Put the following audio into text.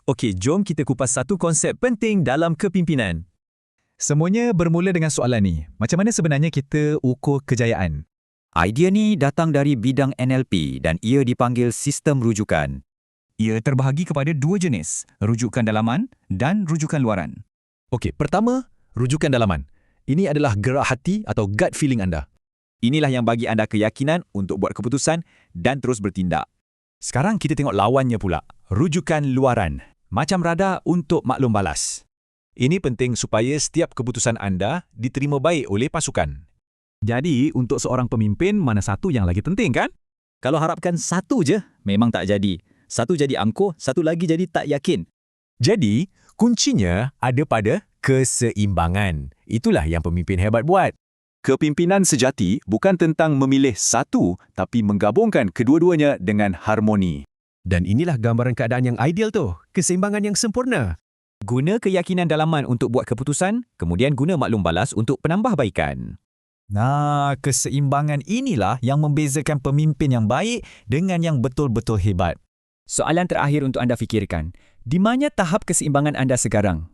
Okey, jom kita kupas satu konsep penting dalam kepimpinan. Semuanya bermula dengan soalan ni. Macam mana sebenarnya kita ukur kejayaan? Idea ni datang dari bidang NLP dan ia dipanggil sistem rujukan. Ia terbahagi kepada dua jenis, rujukan dalaman dan rujukan luaran. Okey, pertama, rujukan dalaman. Ini adalah gerak hati atau gut feeling anda. Inilah yang bagi anda keyakinan untuk buat keputusan dan terus bertindak. Sekarang kita tengok lawannya pula, rujukan luaran. Macam radar untuk maklum balas. Ini penting supaya setiap keputusan anda diterima baik oleh pasukan. Jadi, untuk seorang pemimpin, mana satu yang lagi penting kan? Kalau harapkan satu je, memang tak jadi. Satu jadi angkuh, satu lagi jadi tak yakin. Jadi, kuncinya ada pada keseimbangan. Itulah yang pemimpin hebat buat. Kepimpinan sejati bukan tentang memilih satu, tapi menggabungkan kedua-duanya dengan harmoni. Dan inilah gambaran keadaan yang ideal tu, keseimbangan yang sempurna. Guna keyakinan dalaman untuk buat keputusan, kemudian guna maklum balas untuk penambahbaikan. Nah, keseimbangan inilah yang membezakan pemimpin yang baik dengan yang betul-betul hebat. Soalan terakhir untuk anda fikirkan, di mana tahap keseimbangan anda sekarang?